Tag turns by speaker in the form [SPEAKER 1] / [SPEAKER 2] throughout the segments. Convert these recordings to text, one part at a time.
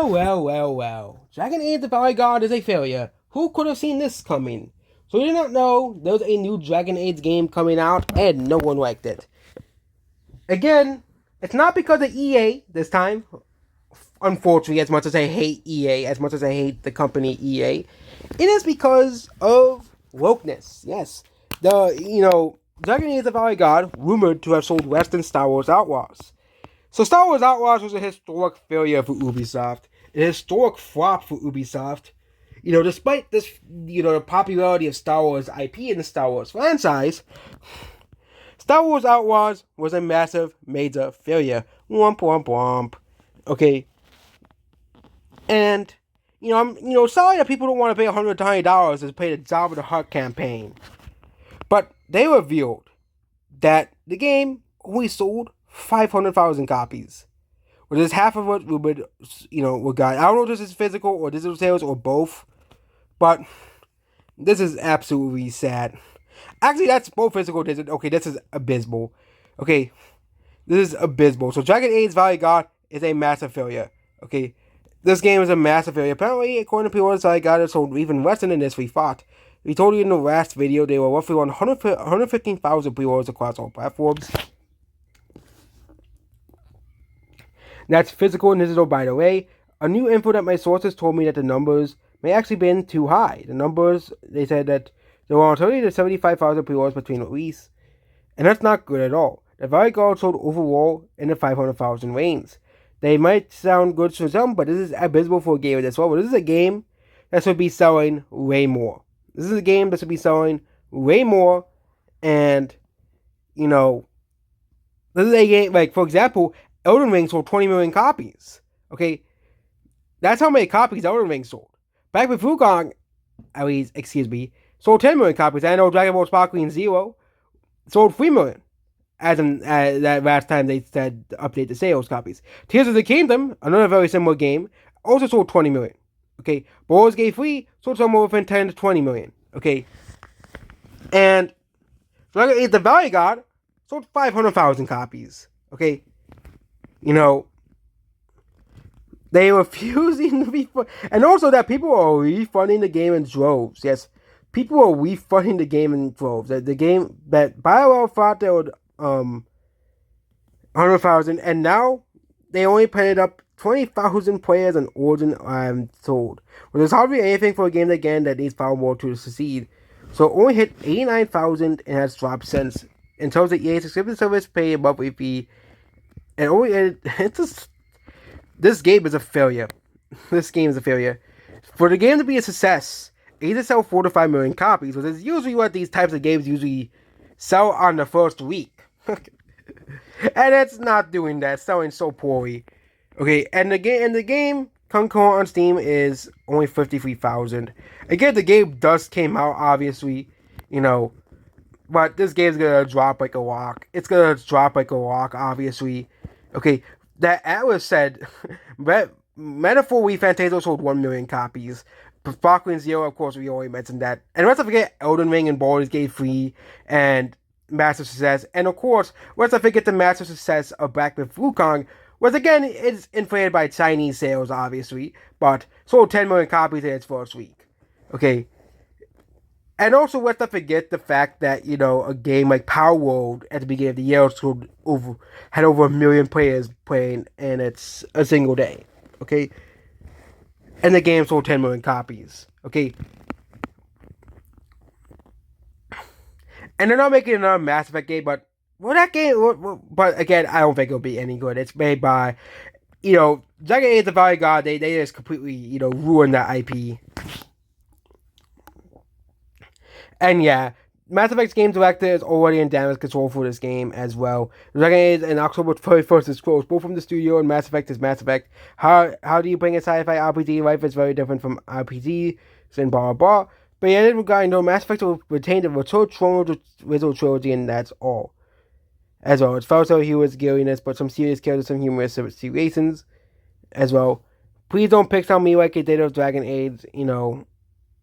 [SPEAKER 1] Well. Dragon Age the Veliguard is a failure. Who could have seen this coming? So you did not know there was a new Dragon Age game coming out and no one liked it. Again, it's not because of EA this time. Unfortunately, as much as I hate EA, as much as I hate the company EA, it is because of wokeness. Yes. Dragon Age the Veliguard rumored to have sold less than Star Wars Outlaws. So Star Wars Outlaws was a historic failure for Ubisoft, a historic flop for Ubisoft. Despite this, the popularity of Star Wars IP and the Star Wars franchise, Star Wars Outlaws was a massive, major failure. Womp womp womp. Okay. And, I'm sorry that people don't want to pay $120 to play the Jabba the Hutt campaign. But they revealed that the game only sold 500,000 copies. Which is half of what we got. I don't know if this is physical or digital sales or both. But this is absolutely sad. Actually, that's both physical and digital. Okay, this is abysmal. Okay, this is abysmal. So Dragon Age Veliguard is a massive failure. Okay, this game is a massive failure. Apparently, according to pre-orders I got, it sold even less than this we thought. We told you in the last video, they were roughly on 115,000 pre-orders across all platforms. That's physical and digital, by the way. A new info that my sources told me that the numbers may actually been too high. The numbers, they said that there were 30 to 75,000 pre-orders between release. And that's not good at all. The Veliguard sold overall in the 500,000 range. They might sound good to some, but this is abysmal for a game of this level. This is a game that should be selling way more. This is a game that should be selling way more. And, this is a game, like, for example, Elden Ring sold 20 million copies. Okay? That's how many copies Elden Ring sold. Back with Wukong, sold 10 million copies. I know Dragon Ball Sparkling Zero sold 3 million. As in that last time they said to update the sales copies. Tears of the Kingdom, another very similar game, also sold 20 million. Okay, Baldur's Gate 3 sold somewhere within 10 to 20 million. Okay, and Dragon Age the Veliguard sold 500,000 copies. Okay, they were refusing to refund, and also that people are refunding the game in droves. Yes, people are refunding the game in droves. The game that BioWare thought they would 100,000, and now they only printed up 20,000 players in Origin, I'm told. Well, there's hardly anything for a game again that needs far more to succeed. So it only hit 89,000 and has dropped since. In terms of EA subscription service, pay a monthly fee, and this game is a failure. This game is a failure. For the game to be a success, it needs to sell 4 to 5 million copies, which is usually what these types of games usually sell on the first week. And it's not doing that. It's selling so poorly. Okay, and the game concurrent on Steam is only 53,000. Again, the game just came out, obviously, but this game's gonna drop like a rock. It's gonna drop like a rock, obviously. Okay, that Atlas said, Metaphor We Fantasio sold 1 million copies. Sparkling Zero, of course, we already mentioned that. And let's not forget Elden Ring and Baldur's Gate 3 and massive success. And of course, let's not forget the massive success of Back with Wukong, which again is inflated by Chinese sales, obviously, but sold 10 million copies in its first week. Okay. And also, let's not forget the fact that, a game like Power World at the beginning of the year had over 1 million players playing in its a single day. Okay. And the game sold 10 million copies. Okay. And they're not making another Mass Effect game, but but again, I don't think it'll be any good. It's made by, Dragon Age the Veliguard. They just completely, ruined that IP. And yeah, Mass Effect's game director is already in damage control for this game as well. Dragon Age and October 31st is closed, both from the studio, and Mass Effect is Mass Effect. How do you bring a sci-fi RPG? Life is very different from RPGs and blah blah. But yeah, regarding Mass Effect will retain the original trilogy, and that's all. As well, it's also humorous giddiness, but some serious characters, some humorous situations as well. Please don't pick on me like it did with Dragon Age,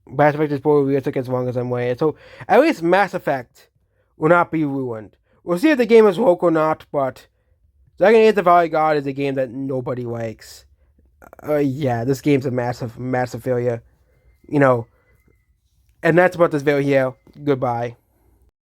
[SPEAKER 1] Mass Effect is probably realistic as long as I'm waiting. So, at least Mass Effect will not be ruined. We'll see if the game is woke or not, but Dragon Age the Veliguard is a game that nobody likes. Yeah, this game's a massive, massive failure. You know, and that's about this video here. Goodbye.